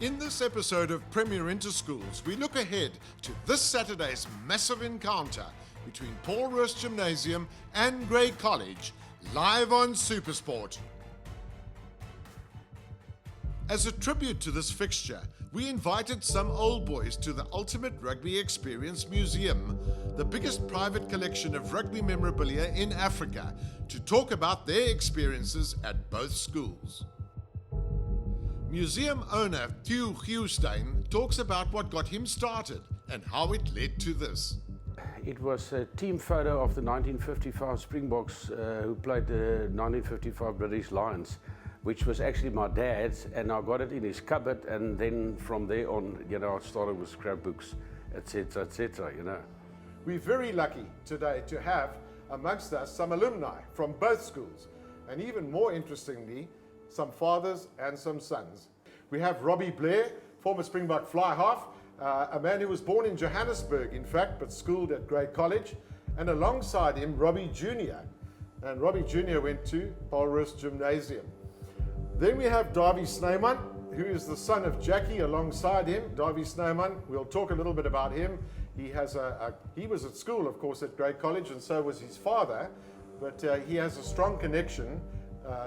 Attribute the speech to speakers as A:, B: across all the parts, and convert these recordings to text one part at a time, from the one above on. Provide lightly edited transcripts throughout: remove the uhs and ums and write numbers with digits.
A: In this episode of Premier Interschools, we look ahead to this Saturday's massive encounter between Paul Roos Gymnasium and Grey College, live on SuperSport. As a tribute to this fixture, we invited some old boys to the Ultimate Rugby Experience Museum, the biggest private collection of rugby memorabilia in Africa, to talk about their experiences at both schools. Museum owner Hugh Hewstein talks about what got him started and how it led to this.
B: It was a team photo of the 1955 Springboks who played the 1955 British Lions, which was actually my dad's, and I got it in his cupboard, and then from there on, I started with scrapbooks, etc., etc.,
A: We're very lucky today to have amongst us some alumni from both schools, and even more interestingly, some fathers and some sons. We have Robbie Blair, former Springbok fly half, a man who was born in Johannesburg, in fact, but schooled at Grey College, and alongside him, Robbie Jr. And Robbie Jr. went to Paul Roos Gymnasium. Then we have Davy Snyman, who is the son of Jackie. Alongside him, Davy Snyman, we'll talk a little bit about him. He was at school, of course, at Grey College, and so was his father, but he has a strong connection,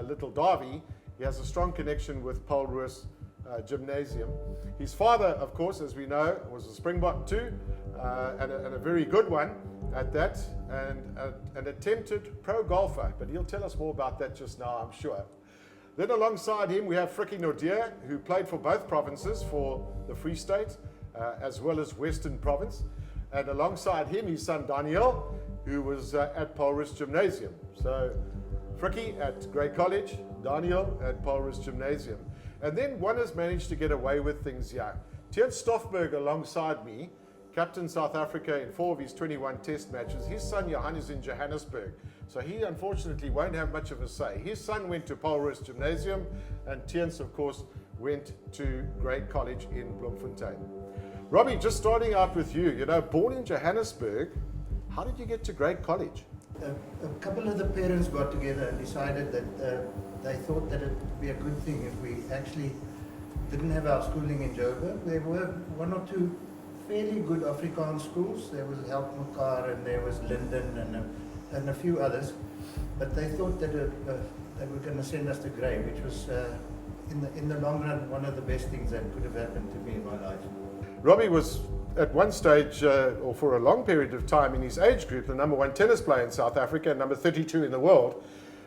A: little Davy. He has a strong connection with Paul Roos Gymnasium. His father, of course, as we know, was a Springbok too, and a very good one at that, and an attempted pro golfer, but he'll tell us more about that just now, I'm sure. Then alongside him, we have Frikkie Nordeer, who played for both provinces, for the Free State, as well as Western Province. And alongside him, his son Daniel, who was at Paul Roos Gymnasium. So Frikkie at Grey College, Daniel at Paul Roos Gymnasium. And then one has managed to get away with things here. Tiaan Stoffberg alongside me, captain South Africa in 4 of his 21 test matches. His son Johan is in Johannesburg, so he unfortunately won't have much of a say. His son went to Paul Roos Gymnasium, and Tiaan, of course, went to Grey College in Bloemfontein. Robbie, just starting out with you, born in Johannesburg, how did you get to Grey College?
C: A couple of the parents got together and decided that they thought that it would be a good thing if we actually didn't have our schooling in Joburg. There were one or two fairly good Afrikaans schools. There was Helpmekaar and there was Linden and a few others. But they thought that they were going to send us to Grey, which was in the long run one of the best things that could have happened to me in my life.
A: Robbie was at one stage, or for a long period of time in his age group, the #1 tennis player in South Africa, and number 32 in the world.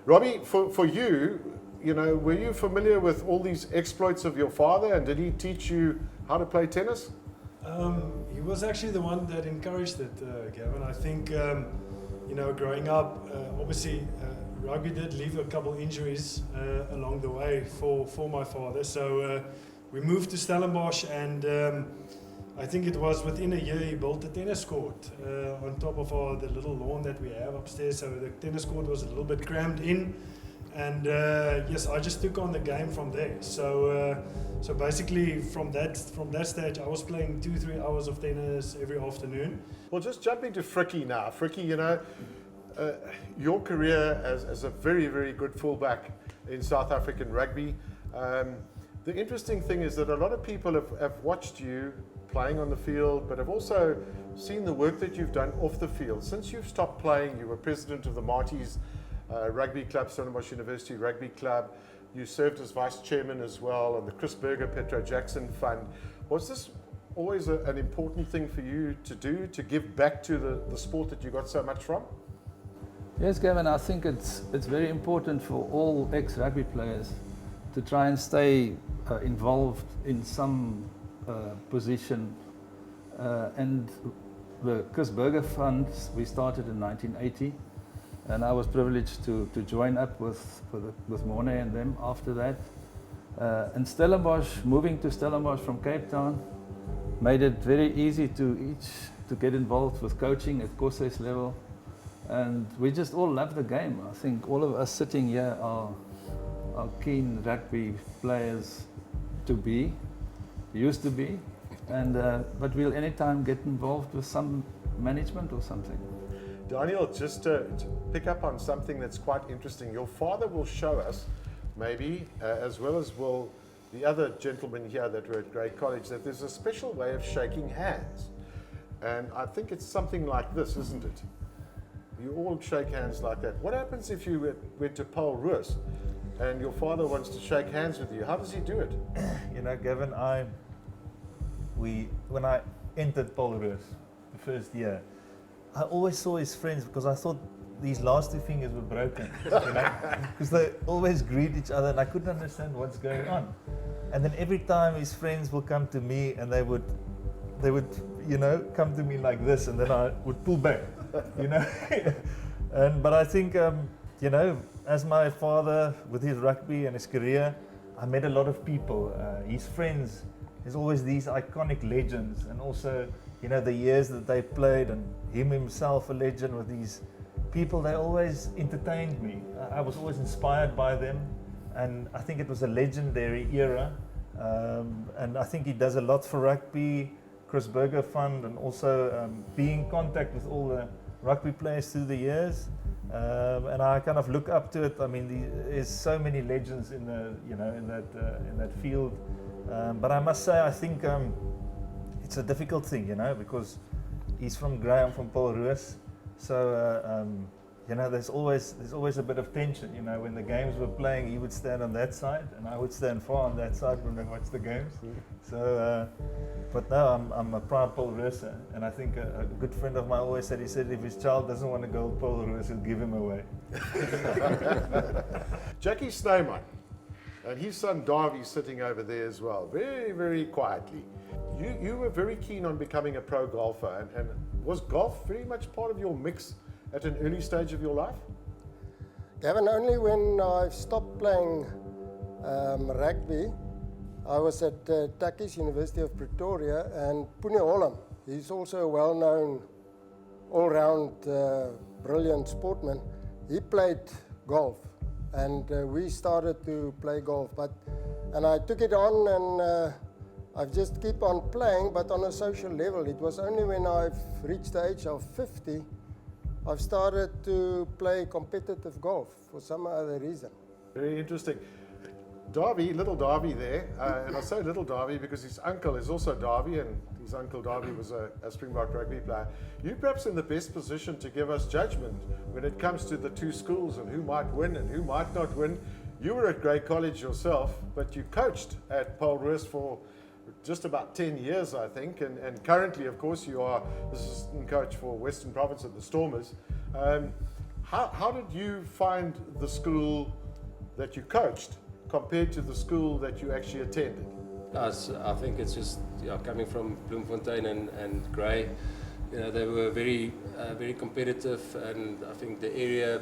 A: Robbie, for you, were you familiar with all these exploits of your father, and did he teach you how to play tennis?
D: He was actually the one that encouraged it, Gavin. I think, growing up, obviously, rugby did leave a couple injuries along the way for my father. So we moved to Stellenbosch, and I think it was within a year he built a tennis court on top of the little lawn that we have upstairs. So the tennis court was a little bit crammed in, and yes, I just took on the game from there. So basically from that stage, I was playing 2-3 hours of tennis every afternoon.
A: Well, just jumping to Frikkie now. Frikkie, your career as a very, very good fullback in South African rugby. The interesting thing is that a lot of people have watched you playing on the field, but have also seen the work that you've done off the field. Since you've stopped playing, you were president of the Marties Rugby Club, Stellenbosch University Rugby Club. You served as vice chairman as well on the Chris Berger Petro Jackson Fund. Was this always an important thing for you to do, to give back to the sport that you got so much from?
E: Yes, Gavin, I think it's very important for all ex-rugby players to try and stay involved in some position, and the Chris Berger Fund we started in 1980, and I was privileged to join up with Morne and them after that. And Stellenbosch, moving to Stellenbosch from Cape Town, made it very easy to get involved with coaching at Kosses level, and we just all love the game. I think all of us sitting here are keen rugby players used to be, and but we'll anytime get involved with some management or something.
A: Daniel, just to pick up on something that's quite interesting, your father will show us, maybe, as well as will the other gentlemen here that were at Grey College, that there's a special way of shaking hands. And I think it's something like this, isn't it? You all shake hands like that. What happens if you went to Paul Roos and your father wants to shake hands with you? How does he do it?
F: You know, Gavin, when I entered Paul Roos the first year, I always saw his friends because I thought these last two fingers were broken, you know, because they always greet each other and I couldn't understand what's going on. And then every time his friends will come to me and they would, you know, come to me like this and then I would pull back, you know. But I think, you know, as my father with his rugby and his career, I met a lot of people. His friends, there's always these iconic legends, and also, you know, the years that they played, and him himself a legend with these people. They always entertained me. I was always inspired by them, and I think it was a legendary era. And I think he does a lot for rugby, Chris Berger Fund, and also being in contact with all the rugby players through the years. And I kind of look up to it. I mean, there's so many legends in the, you know, in that field. But I must say, I think it's a difficult thing, you know, because he's from Grey, I'm from Paul Roos. So you know, there's always a bit of tension. You know, when the games were playing, he would stand on that side, and I would stand far on that side when I watched the games. So, but no, I'm a proud Paul Rooser, and I think a good friend of mine always said, he said, if his child doesn't want to go to Paul Roos, he'll give him away.
A: Jackie Snyman and his son Davy sitting over there as well, very, very quietly. You were very keen on becoming a pro golfer, and was golf very much part of your mix at an early stage of your life?
G: Gavin, only when I stopped playing rugby, I was at Tukkies, University of Pretoria, and Pune Holm. He's also a well-known, all-round, brilliant sportman. He played golf, and we started to play golf. And I took it on, and I've just keep on playing, but on a social level. It was only when I've reached the age of 50, I've started to play competitive golf for some other reason.
A: Very interesting. Davy, little Davy there, and I say little Davy because his uncle is also Davy, and his uncle Davy was a Springbok rugby player. You're perhaps in the best position to give us judgment when it comes to the two schools and who might win and who might not win. You were at Grey College yourself, but you coached at Paul Roos for just about 10 years, I think, and currently, of course, you are assistant coach for Western Province at the Stormers. How did you find the school that you coached compared to the school that you actually attended?
H: I think it's just coming from Bloemfontein and Grey. You know, they were very competitive, and I think the area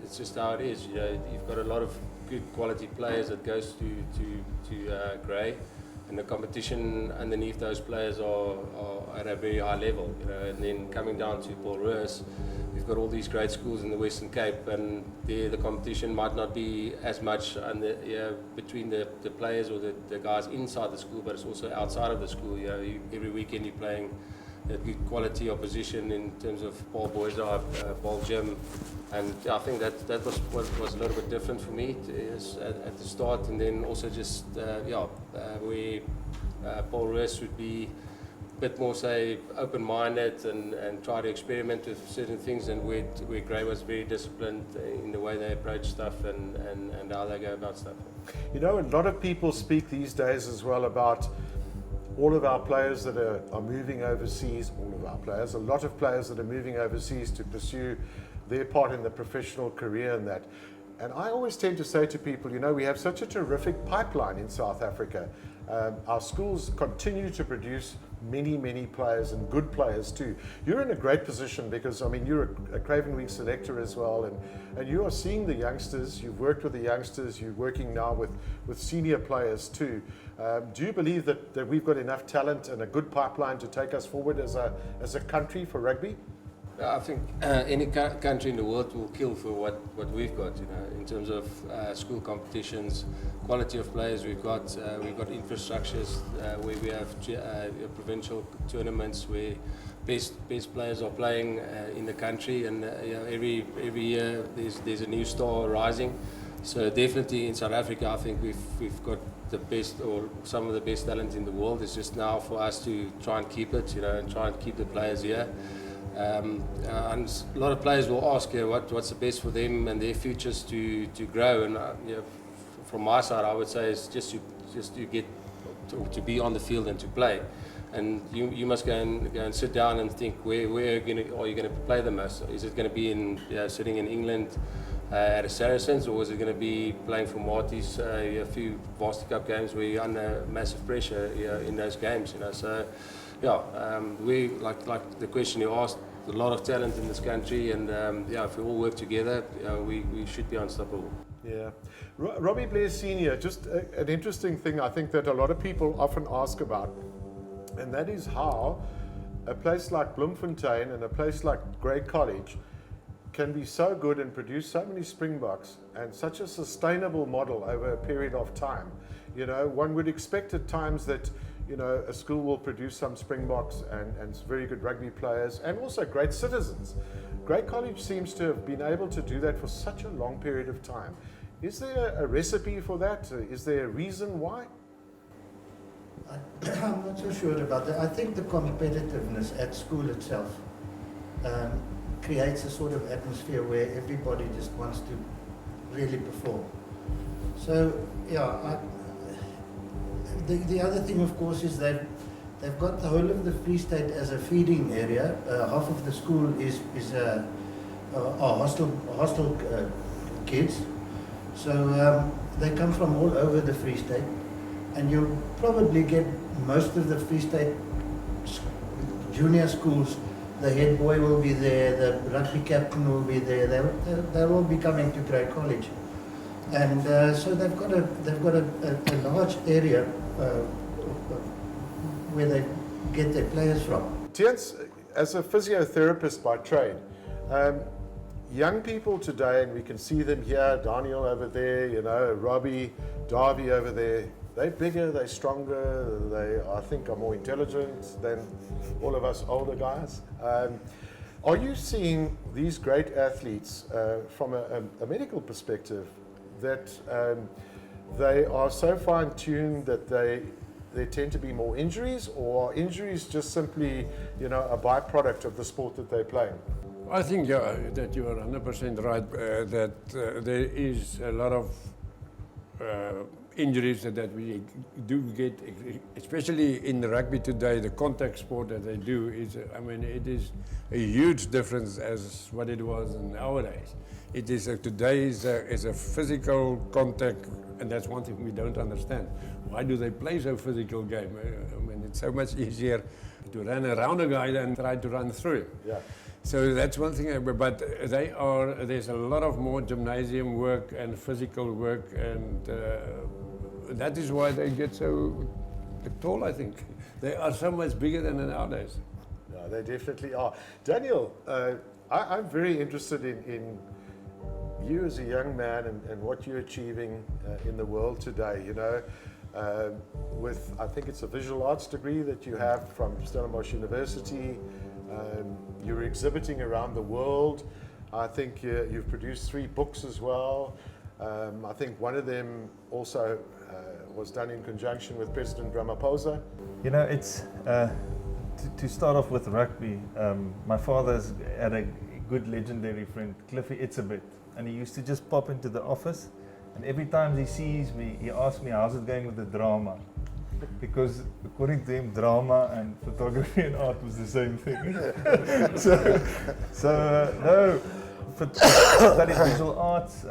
H: it's just how it is. You know, you've got a lot of good quality players that goes to Grey. And the competition underneath those players are at a very high level, you know. And then coming down to Paul Roos, we've got all these great schools in the Western Cape, and there the competition might not be as much between the players or the guys inside the school, but it's also outside of the school. You know, every weekend you're playing a good quality opposition in terms of Paul Boys, Paul Jim, and I think that was what was a little bit different for me at the start, and then also just where Paul Roos would be a bit more, say, open-minded and try to experiment with certain things, and where Grey was very disciplined in the way they approach stuff and how they go about stuff.
A: You know, a lot of people speak these days as well about all of our players that are moving overseas, a lot of players that are moving overseas to pursue their part in the professional career and that. And I always tend to say to people, you know, we have such a terrific pipeline in South Africa. Our schools continue to produce many, many players, and good players too. You're in a great position because, I mean, you're a Craven Week selector as well, and you are seeing the youngsters, you've worked with the youngsters, you're working now with senior players too. Do you believe that we've got enough talent and a good pipeline to take us forward as a country for rugby?
H: I think any country in the world will kill for what we've got, you know, in terms of school competitions, quality of players we've got infrastructures where we have provincial tournaments where best players are playing in the country, and you know, every year there's a new star rising. So definitely in South Africa, I think we've got the best or some of the best talent in the world. It's just now for us to try and keep it, and try and keep the players here. And a lot of players will ask, what's the best for them and their futures to grow. And from my side, I would say it's just to get to be on the field and to play. And you must go and sit down and think where are you going to play the most? Is it going to be sitting in England at a Saracens, or is it going to be playing for Marty's a few Varsity Cup games where you're under massive pressure in those games? So. We like the question you asked. A lot of talent in this country, and if we all work together, we should be unstoppable.
A: Yeah, Robbie Blair Senior. Just an interesting thing I think that a lot of people often ask about, and that is how a place like Bloemfontein and a place like Grey College can be so good and produce so many Springboks and such a sustainable model over a period of time. One would expect at times that a school will produce some Springboks and very good rugby players and also great citizens. Grey College seems to have been able to do that for such a long period of time. Is there a recipe for that? Is there a reason why?
C: I'm not so sure about that. I think the competitiveness at school itself creates a sort of atmosphere where everybody just wants to really perform. So, the other thing, of course, is that they've got the whole of the Free State as a feeding area. Half of the school is hostel kids. So they come from all over the Free State. And you'll probably get most of the Free State junior schools. The head boy will be there, the rugby captain will be there. They'll all be coming to Grey College. And so they've got a large area where they get their players from.
A: Tiens, as a physiotherapist by trade, young people today, and we can see them here, Daniel over there, Robbie, Darby over there, they're bigger, they're stronger, they, I think, are more intelligent than all of us older guys. Are you seeing these great athletes from a medical perspective that they are so fine-tuned that there tend to be more injuries, or are injuries just simply, a byproduct of the sport that they play?
I: I think that you are 100% right, that there is a lot of injuries that we do get, especially in the rugby today. The contact sport that they do is, it is a huge difference as what it was in our days. It is today is a physical contact, and that's one thing we don't understand. Why do they play so physical game? It's so much easier to run around a guy than try to run through him.
A: Yeah.
I: So that's one thing, but there's a lot of more gymnasium work and physical work, and that is why they get so tall, I think. They are so much bigger than nowadays.
A: No, they definitely are. Daniel, I'm very interested in you as a young man and what you're achieving in the world today, with, I think it's a visual arts degree that you have from Stellenbosch University. You're exhibiting around the world. I think you've produced 3 books as well. I think one of them also was done in conjunction with President Ramaphosa.
F: It's to start off with rugby. My father's had a good legendary friend, Cliffy Itzebeth, and he used to just pop into the office, and every time he sees me, he asks me, how's it going with the drama? Because according to him, drama and photography and art was the same thing. No, studied visual arts,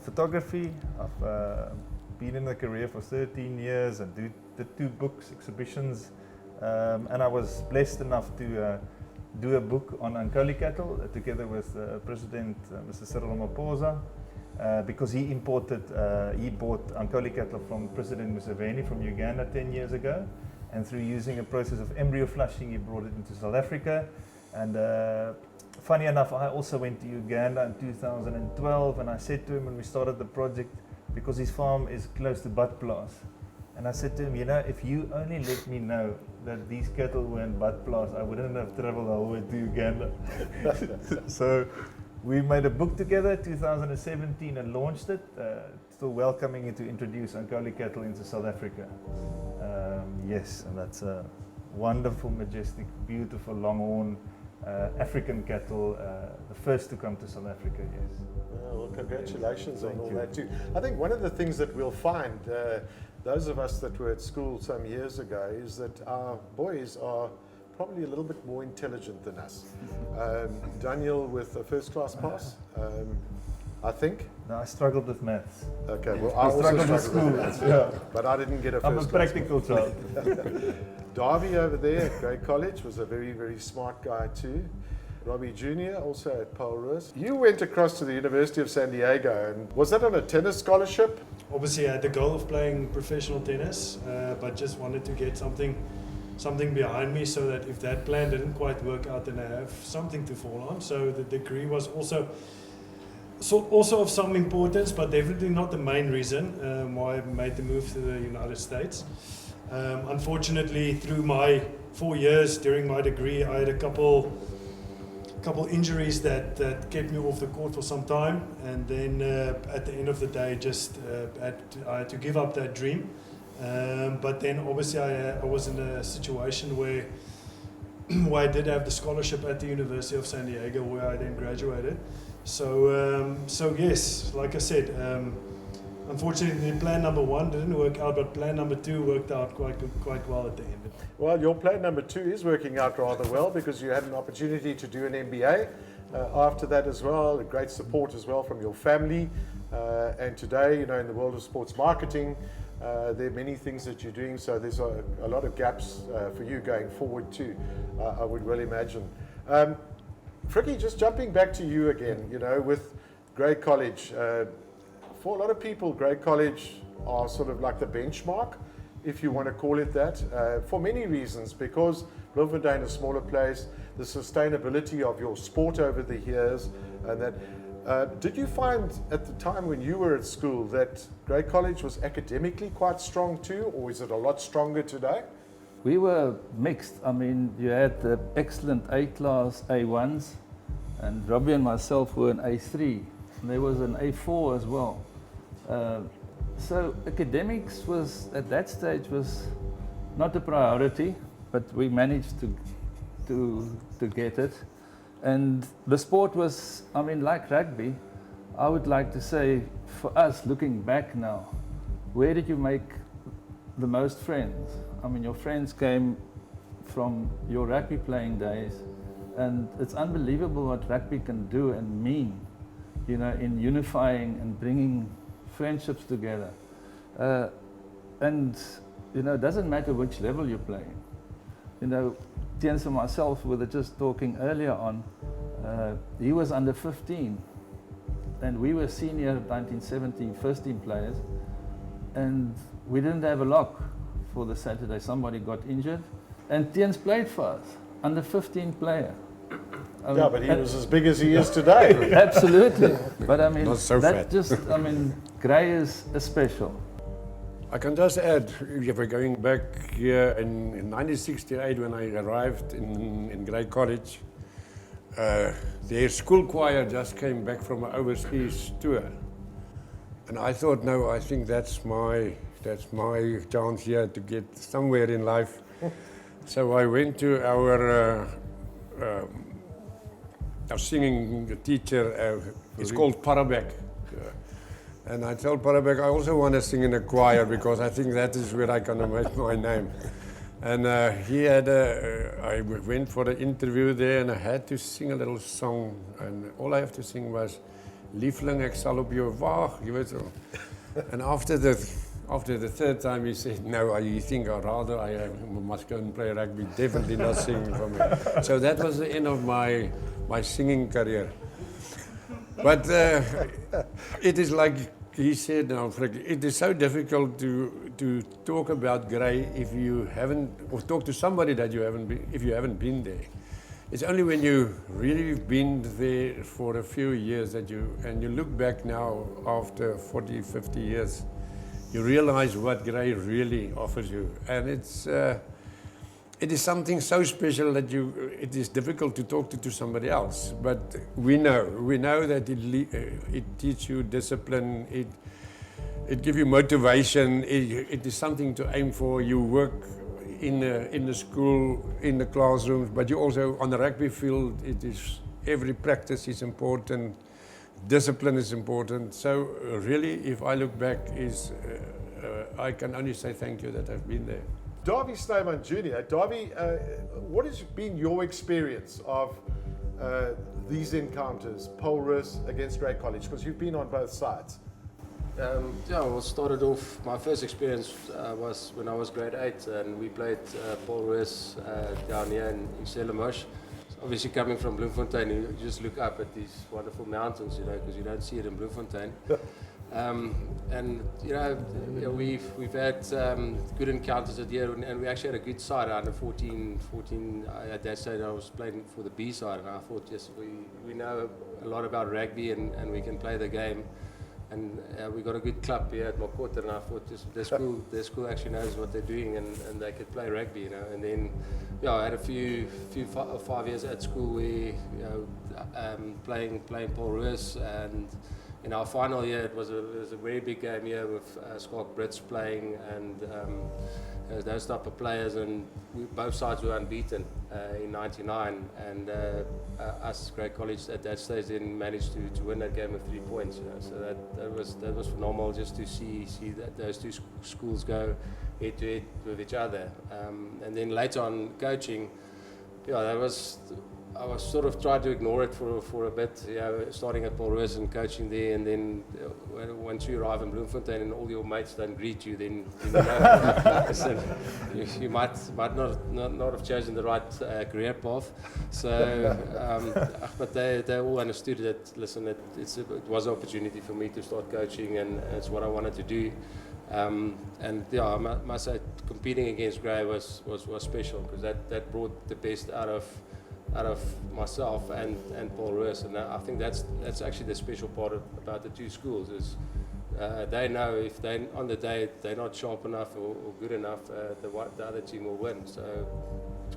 F: photography. I've been in the career for 13 years and did 2 books, exhibitions, and I was blessed enough to do a book on Ankoli cattle together with President Mr. Cyril Ramaphosa. Because he bought Ankoli cattle from President Museveni from Uganda 10 years ago, and through using a process of embryo flushing, he brought it into South Africa. And funny enough, I also went to Uganda in 2012, and I said to him when we started the project, because his farm is close to Badplaas, and I said to him, if you only let me know that these cattle were in Badplaas, I wouldn't have traveled all the way to Uganda. So We made a book together 2017 and launched it. Still welcoming you to introduce Ankoli cattle into South Africa. Yes, and that's a wonderful, majestic, beautiful longhorn African cattle, the first to come to South Africa, yes.
A: Well, congratulations on
F: Thank
A: all
F: you.
A: that too. I think one of the things that we'll find, those of us that were at school some years ago, is that our boys are probably a little bit more intelligent than us. Daniel with a first class pass, I think.
F: No, I struggled with maths.
A: Okay,
F: Yes.
A: well I also
F: struggled with
A: struggled with
F: school.
A: maths,
F: Yeah.
A: but I didn't get a
F: I'm a
A: first class
F: practical child.
A: Darby over there at Grey College was a very, very smart guy too. Robbie Jr. also at Roos. You went across to the University of San Diego, and was that on a tennis scholarship?
D: Obviously, I had the goal of playing professional tennis, but just wanted to get something behind me so that if that plan didn't quite work out, then I have something to fall on. So the degree was also of some importance, but definitely not the main reason why I made the move to the United States. Unfortunately, through my 4 years during my degree, I had a couple injuries that kept me off the court for some time, and then at the end of the day, I had to give up that dream. But then obviously I was in a situation where I did have the scholarship at the University of San Diego, where I then graduated. So yes, like I said, unfortunately plan number 1 didn't work out, but plan number 2 worked out quite well at the end.
A: Well, your plan number 2 is working out rather well, because you had an opportunity to do an MBA after that as well. Great support as well from your family. And today, in the world of sports marketing, there are many things that you're doing, so there's a lot of gaps for you going forward too, I would well imagine. Fricky, just jumping back to you again, with Grey College. For a lot of people, Grey College are sort of like the benchmark, if you want to call it that, for many reasons, because Bloemfontein is a smaller place, the sustainability of your sport over the years, and that. Did you find at the time when you were at school that Grey College was academically quite strong too, or is it a lot stronger today?
E: We were mixed. I mean, you had the excellent A-class A1s, and Robbie and myself were an A3. And there was an A4 as well. So academics was, at that stage, was not a priority, but we managed to get it. And the sport was, I mean, like rugby, I would like to say, for us, looking back now, where did you make the most friends? I mean, your friends came from your rugby playing days, and it's unbelievable what rugby can do and mean, in unifying and bringing friendships together. And, it doesn't matter which level you're playing. Tiens and myself were just talking earlier on, he was under 15 and we were senior 1970 first team players, and we didn't have a lock for the Saturday. Somebody got injured and Tiens played for us, under 15 player.
A: But he was as big as he is today.
E: Absolutely. But I mean,
I: Not so fat.
E: Grey is special.
I: I can just add, if we're going back here in 1968 when I arrived in Grey College, their school choir just came back from an overseas tour. And I thought, no, I think that's my chance here to get somewhere in life. So I went to our singing teacher, it's called Parabek. And I told Parabek, I also want to sing in a choir because I think that is where I can make my name. And I went for the interview there and I had to sing a little song. And all I have to sing was, Liefling, ek sal op jou wag, jy weet so. And after the third time he said, no, you think I must go and play rugby, definitely not singing for me. So that was the end of my singing career. But it is like he said now, it is so difficult to talk about Grey if you haven't, or talk to somebody that if you haven't been there. It's only when you really been there for a few years and you look back now after 40, 50 years, you realize what Grey really offers you. And it is something so special that it is difficult to talk to somebody else. But we know that it teaches you discipline, it gives you motivation, it is something to aim for. You work in the school, in the classrooms, but you also, on the rugby field, every practice is important, discipline is important. So really, if I look back, I can only say thank you that I've been there.
A: Davy Snyman Jr. Davy, what has been your experience of these encounters, Roos against Grey College? Because you've been on both sides.
H: Well, started off, my first experience was when I was grade 8 and we played Roos down here in Stellenbosch. Obviously coming from Bloemfontein, you just look up at these wonderful mountains, because you don't see it in Bloemfontein. And we've had good encounters that year, and we actually had a good side under 14. At that stage, I was playing for the B side, and I thought, yes, we know a lot about rugby, and we can play the game. And we got a good club here at Makota, and I thought their school actually knows what they're doing, and they could play rugby, And then, I had a few 5 years at school where, playing Roos, and in our final year, it was a very big game here with Skalk Brits playing, and those type of players, and both sides were unbeaten in '99, and us, Grey College, at that stage then managed to win that game with 3 points. So that was phenomenal just to see that those two schools go head to head with each other. And then later on coaching, I was sort of trying to ignore it for a bit, starting at Roos and coaching there, and then once you arrive in Bloemfontein and all your mates don't greet you, then you might not have chosen the right career path. So, but they all understood that. Listen, it was an opportunity for me to start coaching, and it's what I wanted to do. And I must say, competing against Grey was special, because that brought the best out of myself and Roos, and I think that's actually the special part about the two schools is they know if they on the day they're not sharp enough or good enough, the other team will win. So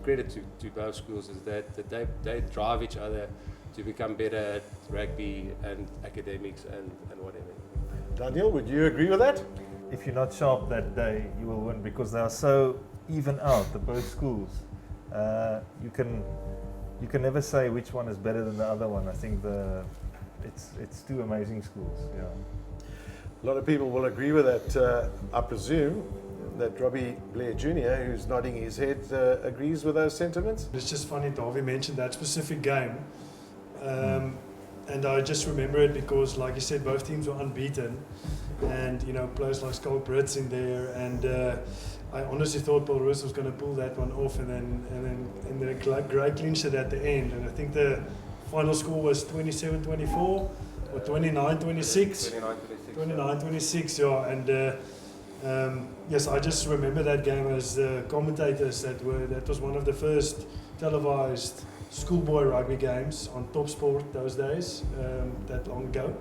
H: credit to both schools is that they drive each other to become better at rugby and academics and whatever.
A: Daniel, would you agree with that?
F: If you're not sharp that day, you will win, because they are so even out, the both schools. You can never say which one is better than the other one. I think it's two amazing schools. Yeah.
A: A lot of people will agree with that. I presume that Robbie Blair Jr., who's nodding his head, agrees with those sentiments.
D: It's just funny, Davy mentioned that specific game. And I just remember it because, like you said, both teams were unbeaten. And, players like Skalk Brits in there. And I honestly thought Roos was going to pull that one off, and then Grey clinched it at the end. And I think the final score was 27-24 or 29-26. 29-26, yeah. And yes, I just remember that game as commentators. That was one of the first televised schoolboy rugby games on Top Sport those days, that long ago.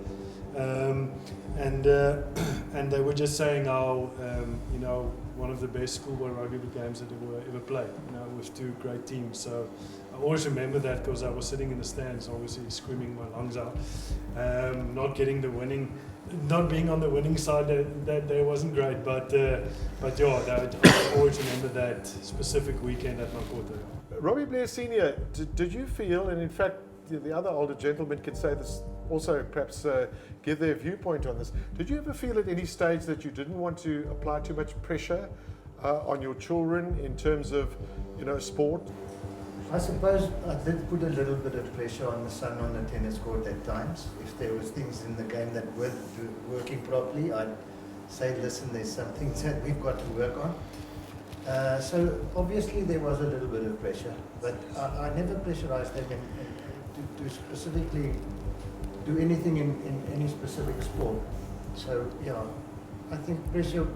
D: And they were just saying how one of the best schoolboy rugby games that they were ever played, with two great teams. So I always remember that because I was sitting in the stands, obviously screaming my lungs out, not being on the winning side that day wasn't great, but I always remember that specific weekend at Makota.
A: Robbie Blair Sr., did you feel, and in fact the other older gentlemen can say this also, perhaps give their viewpoint on this, did you ever feel at any stage that you didn't want to apply too much pressure on your children in terms of sport?
C: I suppose I did put a little bit of pressure on the son on the tennis court at times. If there was things in the game that weren't working properly, I'd say, listen, there's some things that we've got to work on. So obviously there was a little bit of pressure, but I never pressurized them to specifically do anything in any specific sport. So I think pressure,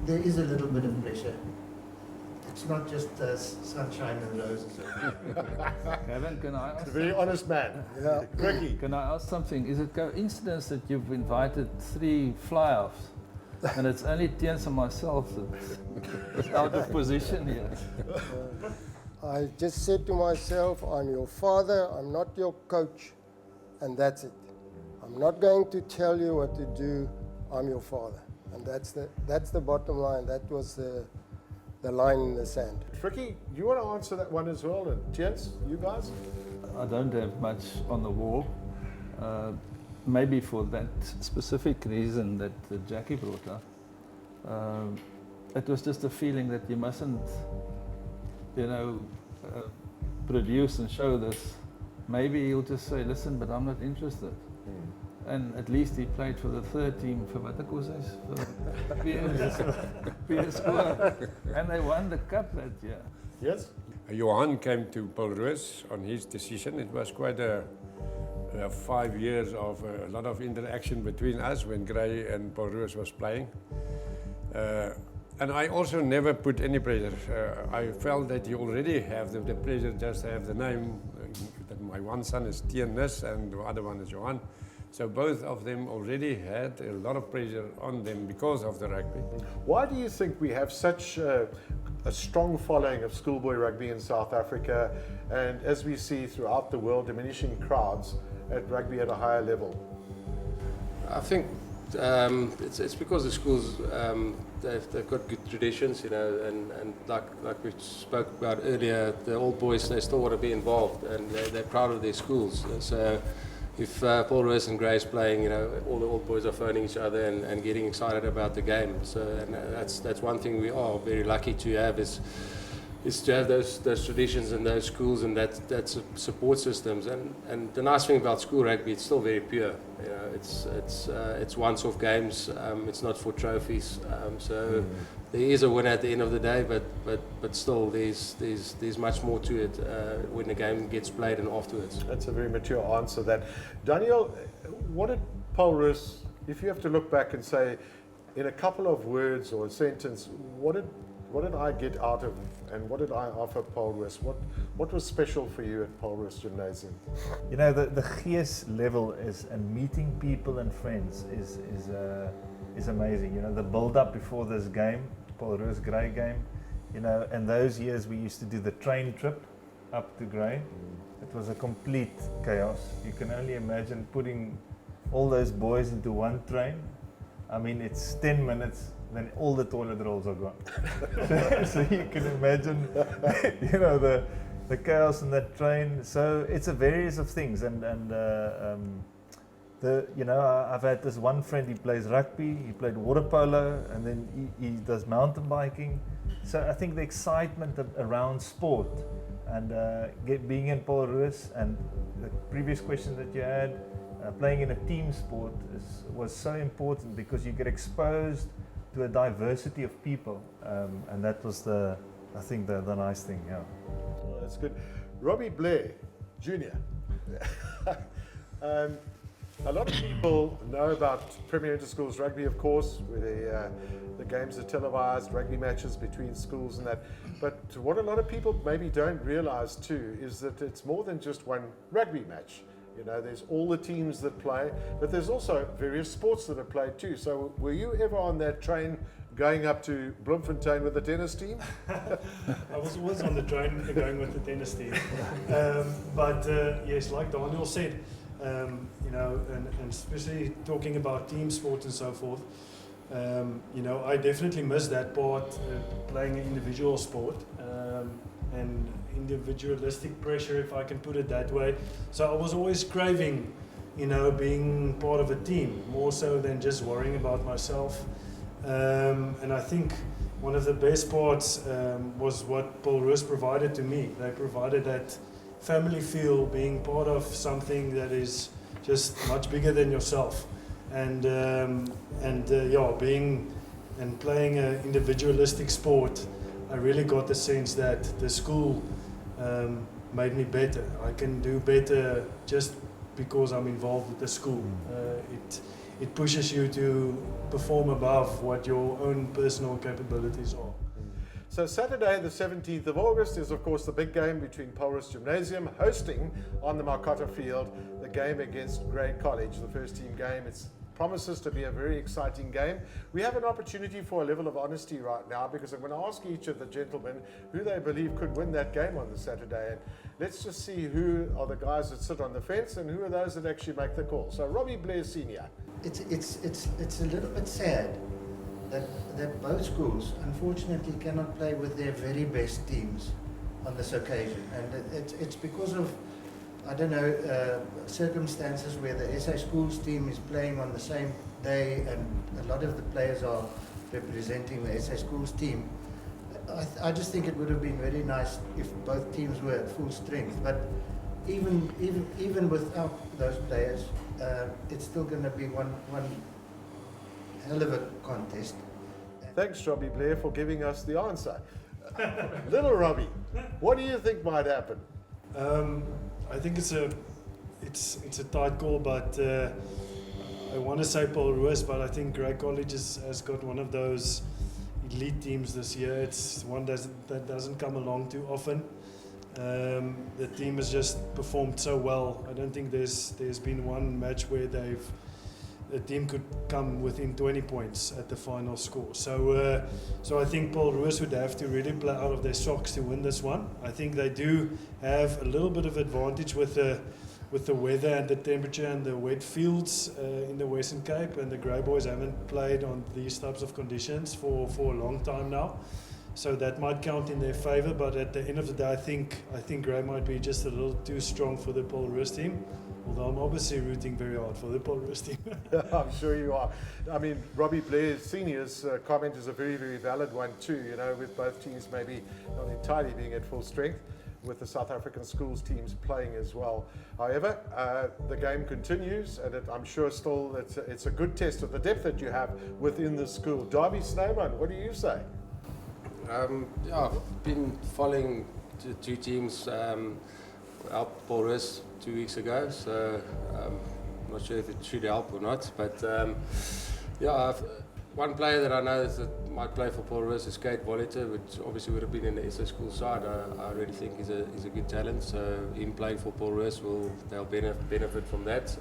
C: there is a little bit of pressure. It's not just sunshine and roses.
E: Kevin, can I ask?
A: He's a very honest man. Yeah. Ricky.
E: Can I ask something? Is it coincidence that you've invited 3 fly-offs And it's only Tiens and myself that's out of position here.
G: I just said to myself, I'm your father, I'm not your coach, and that's it. I'm not going to tell you what to do, I'm your father. And that's the bottom line. That was the line in the sand.
A: Fricky, you want to answer that one as well? And Tiens, you guys?
E: I don't have much on the wall. Maybe for that specific reason that Jackie brought up. It was just a feeling that you mustn't, produce and show this. Maybe he'll just say, listen, but I'm not interested. And at least he played for the third team for what it was, for PSO. And they won the cup that year.
A: Yes?
I: Johan came to Paul Roos on his decision. It was quite a 5 years of a lot of interaction between us when Gray and Paul Roos was playing. And I also never put any pressure. I felt that you already have the pressure just to have the name. That my one son is Tiens and the other one is Johan. So both of them already had a lot of pressure on them because of the rugby.
A: Why do you think we have such a strong following of schoolboy rugby in South Africa, and as we see throughout the world, diminishing crowds at rugby at a higher level?
H: I think it's because the schools they've got good traditions, and like we spoke about earlier, the old boys, they still want to be involved, and they're proud of their schools. So if Paul Roos and Gray's playing, all the old boys are phoning each other and getting excited about the game. So and that's one thing we are very lucky to have is to have those traditions and those schools and that support systems. And the nice thing about school rugby, it's still very pure. It's once-off games. It's not for trophies. So there is a winner at the end of the day, but still there's much more to it when the game gets played and afterwards.
A: That's a very mature answer. That Daniel, what did Paul Roos, if you have to look back and say, in a couple of words or a sentence, what did I get out of, and what did I offer Paul Roos? What was special for you at Paul Roos Gymnasium?
F: The gees level is, and meeting people and friends is amazing. The build up before this game, Paul Roos Grey game, and those years we used to do the train trip up to Grey. It was a complete chaos. You can only imagine putting all those boys into one train. I mean, it's 10 minutes. Then all the toilet rolls are gone. So you can imagine, the chaos in that train. So it's a various of things, and I've had this one friend. He plays rugby, he played water polo, and then he does mountain biking. So I think the excitement around sport and being in Paul Roos, and the previous question that you had, playing in a team sport was so important because you get exposed to a diversity of people, and that was the nice thing. Yeah.
A: Oh, that's good. Robbie Blair, Jr. A lot of people know about Premier Interschools Rugby, of course, where the games are televised, rugby matches between schools and that. But what a lot of people maybe don't realise too is that it's more than just one rugby match. There's all the teams that play, but there's also various sports that are played too. So were you ever on that train going up to Bloemfontein with the tennis team?
D: I was always on the train going with the tennis team. But yes, like Daniel said, and especially talking about team sports and so forth, I definitely miss that part, playing an individual sport. And individualistic pressure, if I can put it that way. So I was always craving, being part of a team, more so than just worrying about myself. And I think one of the best parts was what Paul Roos provided to me. They provided that family feel, being part of something that is just much bigger than yourself. And being and playing an individualistic sport, I really got the sense that the school made me better. I can do better just because I'm involved with the school. It pushes you to perform above what your own personal capabilities are.
A: So Saturday the 17th of August is of course the big game between Paul Roos Gymnasium hosting on the Marcotta field the game against Grey College, the first team game. It's promises to be a very exciting game. We have an opportunity for a level of honesty right now because I'm going to ask each of the gentlemen who they believe could win that game on the Saturday. And let's just see who are the guys that sit on the fence and who are those that actually make the call. So Robbie Blair Senior.
C: It's a little bit sad that both schools unfortunately cannot play with their very best teams on this occasion, and it's because of, I don't know, circumstances where the SA Schools team is playing on the same day and a lot of the players are representing the SA Schools team. I just think it would have been very nice if both teams were at full strength, but even without those players, it's still going to be one hell of a contest.
A: Thanks, Robbie Blair, for giving us the answer. Little Robbie, what do you think might happen?
D: I think it's a tight call, but I want to say Paul Roos, but I think Grey College has got one of those elite teams this year. It's one that doesn't come along too often. The team has just performed so well. I don't think there's been one match where the team could come within 20 points at the final score. So I think Paul Roos would have to really play out of their socks to win this one. I think they do have a little bit of advantage with the weather and the temperature and the wet fields in the Western Cape, and the Grey Boys haven't played on these types of conditions for a long time now. So that might count in their favour, but at the end of the day, I think Grey might be just a little too strong for the Paul Roos team. Although I'm obviously rooting very hard for the Paul Roos team.
A: I'm sure you are. I mean, Robbie Blair Senior's comment is a very, very valid one too, you know, with both teams maybe not entirely being at full strength, with the South African schools teams playing as well. However, the game continues, and I'm sure still it's a good test of the depth that you have within the school. Darby Snowman, what do you say?
H: Yeah, I've been following the two teams. Helped Paul Roos 2 weeks ago, so I'm not sure if it should help or not. But yeah, one player that I know that might play for Paul Roos is Kate Voliter, which obviously would have been in the SA School side. I really think he's a good talent. So him playing for Paul Roos they'll benefit from that.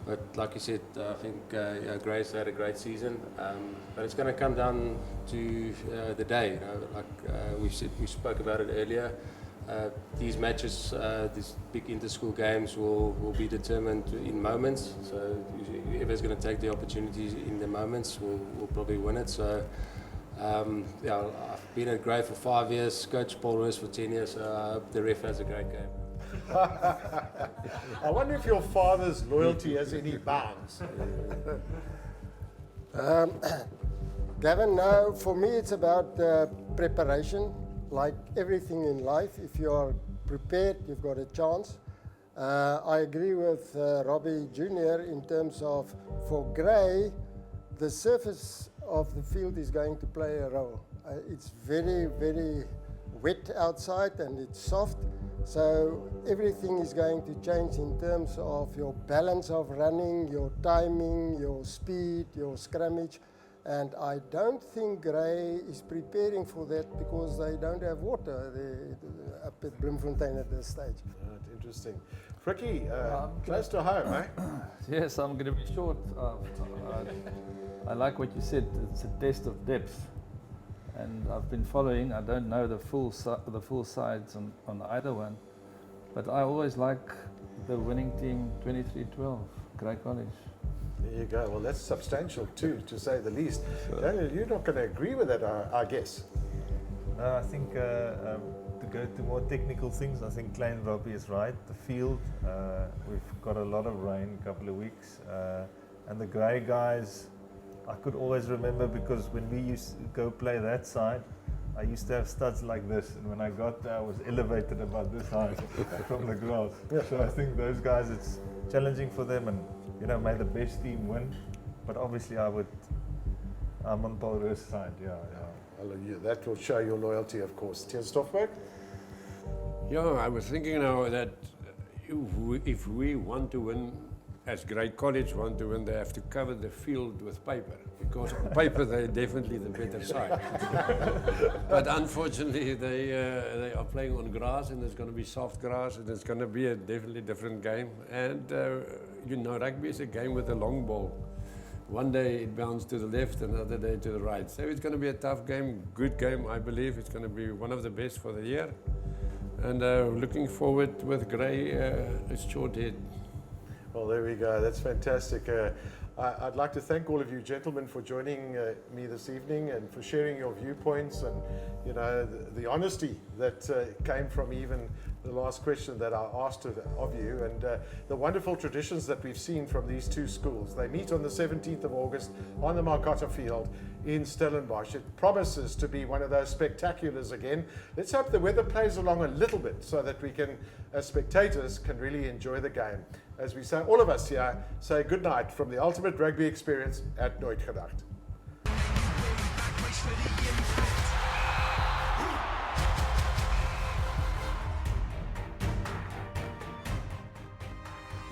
H: But like you said, I think Grey's had a great season. But it's going to come down to the day. You know, like we spoke about it earlier. These matches, these big inter-school games will be determined in moments. So whoever's going to take the opportunities in the moments will probably win it. So yeah, I've been at Grey for 5 years, coached Paul Roos for 10 years. So I hope the ref has a great game.
A: I wonder if your father's loyalty has any bounds.
G: Gavin, no, for me it's about preparation. Like everything in life, if you are prepared, you've got a chance. I agree with Robbie Jr. in terms of, for Grey, the surface of the field is going to play a role. It's very, very wet outside and it's soft, so everything is going to change in terms of your balance of running, your timing, your speed, your scrummage. And I don't think Grey is preparing for that because they don't have water up at Bloemfontein at this stage.
A: Interesting. Fricky, close to home, eh?
E: Yes, I'm going to be short. I like what you said. It's a test of depth, and I've been following. I don't know the full sides on either one, but I always like the winning team 23-12, Grey College.
A: There you go. Well, that's substantial too, to say the least. Daniel, you're not going to agree with that, I guess.
F: No, I think to go to more technical things, I think Klein Robbie is right. The field, we've got a lot of rain, a couple of weeks, and the Grey guys, I could always remember because when we used to go play that side, I used to have studs like this, and when I got there, I was elevated about this high from the grass. So I think those guys, it's challenging for them, and you know, may the best team win. But obviously, I'm on Paul Roos' side. Yeah.
A: Well, that will show your loyalty, of course. Tian Stoffberg?
I: Yeah, I was thinking now that if we want to win, as Grey College want to win, they have to cover the field with paper, because on paper they're definitely the better side. But unfortunately, they are playing on grass, and it's going to be soft grass, and it's going to be a definitely different game. And you know, rugby is a game with a long ball. One day it bounced to the left, another day to the right. So it's going to be a tough game, good game, I believe. It's going to be one of the best for the year. And looking forward with Gray, his short head.
A: Well, there we go. That's fantastic. I'd like to thank all of you gentlemen for joining me this evening and for sharing your viewpoints and, you know, the honesty that came from even the last question that I asked of you, and the wonderful traditions that we've seen from these two schools. They meet on the 17th of August on the Marcotta Field in Stellenbosch. It promises to be one of those spectaculars again. Let's hope the weather plays along a little bit so that we can, as spectators, can really enjoy the game. As we say, all of us here say good night from the ultimate rugby experience at Nooit Gedacht.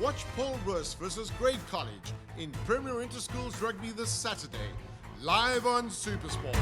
A: Watch Paul Roos versus Grade College in Premier Interschools Rugby this Saturday, live on SuperSport.